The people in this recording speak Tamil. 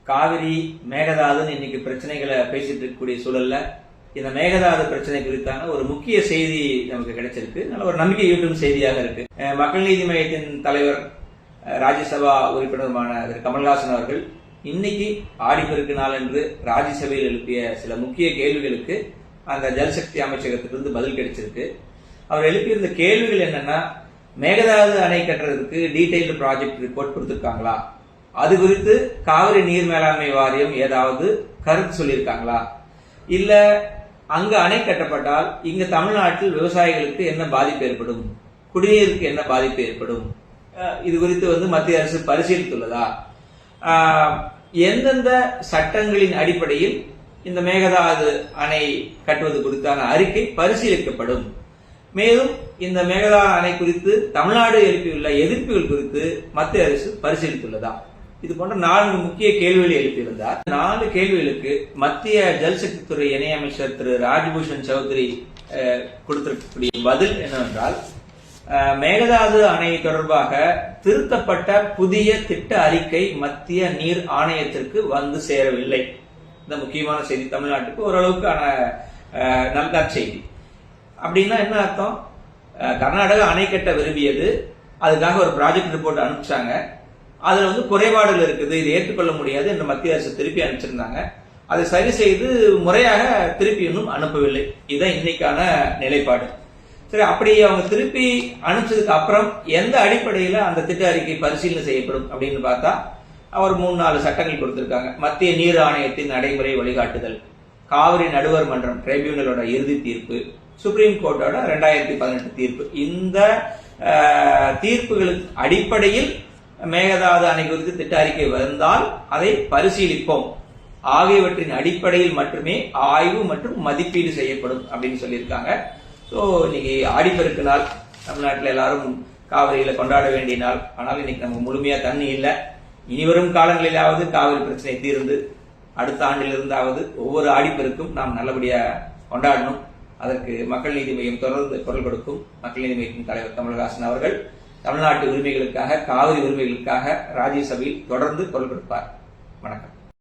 காவிரி மேகதாதுன்னு இன்னைக்கு பிரச்சனைகளை பேசிட்டு இருக்கக்கூடிய சூழல்ல இந்த மேகதாது பிரச்சனை குறித்தான ஒரு முக்கிய செய்தி நமக்கு கிடைச்சிருக்கு. நல்ல ஒரு நம்பிக்கையூட்டும் செய்தியாக இருக்கு. மக்கள் நீதி மையத்தின் தலைவர் ராஜ்யசபா உறுப்பினருமான திரு கமல்ஹாசன் அவர்கள் இன்னைக்கு ஆடிப்பெருக்கு நாள் என்று ராஜ்யசபையில் எழுப்பிய சில முக்கிய கேள்விகளுக்கு அந்த ஜல்சக்தி அமைச்சகத்திலிருந்து பதில் கிடைச்சிருக்கு. அவர் எழுப்பியிருந்த கேள்விகள் என்னன்னா, மேகதாது அணை கட்டுறதுக்கு டீடைல்டு ப்ராஜெக்ட் ரிப்போர்ட் கொடுத்திருக்காங்களா, அது குறித்து காவிரி நீர் மேலாண்மை வாரியம் ஏதாவது கருத்து சொல்லியிருக்காங்களா, இல்ல அங்க அணை கட்டப்பட்டால் இங்க தமிழ்நாட்டில் விவசாயிகளுக்கு என்ன பாதிப்பு ஏற்படும், குடிநீருக்கு என்ன பாதிப்பு ஏற்படும், இது குறித்து மத்திய அரசு பரிசீலித்துள்ளதா, எந்தெந்த சட்டங்களின் அடிப்படையில் இந்த மேகதாது அணை கட்டுவது குறித்தான அறிக்கை பரிசீலிக்கப்படும், மேலும் இந்த மேகதாது அணை குறித்து தமிழ்நாடு எழுப்பியுள்ள எதிர்ப்புகள் குறித்து மத்திய அரசு பரிசீலித்துள்ளதா, இது போன்ற 4 முக்கிய கேள்விகளை எழுப்பியிருந்தார். 4 கேள்விகளுக்கு மத்திய ஜல்சக்தி துறை இணையமைச்சர் திரு ராஜ்பூஷன் சௌத்ரி கொடுத்திருக்கக்கூடிய பதில் என்னவென்றால், மேகதாது அணை தொடர்பாக திருத்தப்பட்ட புதிய திட்ட அறிக்கை மத்திய நீர் ஆணையத்திற்கு வந்து சேரவில்லை. இந்த முக்கியமான செய்தி தமிழ்நாட்டுக்கு ஓரளவுக்கான நல்ல செய்தி. அப்படின்னா என்ன அர்த்தம்? கர்நாடகா அணை கட்ட விரும்பியது, அதுக்காக ஒரு ப்ராஜெக்ட் ரிப்போர்ட் அனுப்பிச்சாங்க. அதுல குறைபாடுகள் இருக்குது, இது ஏற்றுக்கொள்ள முடியாது என்று மத்திய அரசு திருப்பி அனுப்பிச்சிருந்தாங்க. அதை சரி செய்து முறையாக திருப்பி இன்னும் அனுப்பவில்லை. இதுதான் இன்னைக்கான நிலைப்பாடு. சரி, அப்படி அவங்க திருப்பி அனுப்பிச்சதுக்கு அப்புறம் எந்த அடிப்படையில அந்த திட்ட அறிக்கை பரிசீலனை செய்யப்படும் அப்படின்னு பார்த்தா, அவர் 3-4 சட்டங்கள் கொடுத்திருக்காங்க. மத்திய நீர் ஆணையத்தின் நடைமுறை வழிகாட்டுதல், காவிரி நடுவர் மன்றம் டிரைபியூனலோட இறுதி தீர்ப்பு, சுப்ரீம் கோர்ட்டோட 2018 தீர்ப்பு. இந்த தீர்ப்புகளுக்கு அடிப்படையில் மேகதாது அணை குறித்து திட்ட அறிக்கை வந்தால் அதை பரிசீலிப்போம், ஆகியவற்றின் அடிப்படையில் மட்டுமே ஆய்வு மற்றும் மதிப்பீடு செய்யப்படும் அப்படின்னு சொல்லியிருக்காங்க. ஸோ இன்னைக்கு ஆடிப்பெருக்கு நாள், தமிழ்நாட்டில் எல்லாரும் காவிரியில கொண்டாட வேண்டிய நாள். ஆனால் இன்னைக்கு நமக்கு முழுமையா தண்ணி இல்லை. இனிவரும் காலங்களிலாவது காவிரி பிரச்சனை தீர்ந்து அடுத்த ஆண்டிலிருந்தாவது ஒவ்வொரு ஆடிப்பெருக்கும் நாம் நல்லபடியா கொண்டாடணும். அதற்கு மக்கள் நீதி மையம் தொடர்ந்து குரல் கொடுக்கும். மக்கள் நீதி மையத்தின் தலைவர் கமல்ஹாசன் அவர்கள் தமிழ்நாட்டு உரிமைகளுக்காக, காவிரி உரிமைகளுக்காக ராஜ்யசபையில் தொடர்ந்து குரல் கொடுப்பார். வணக்கம்.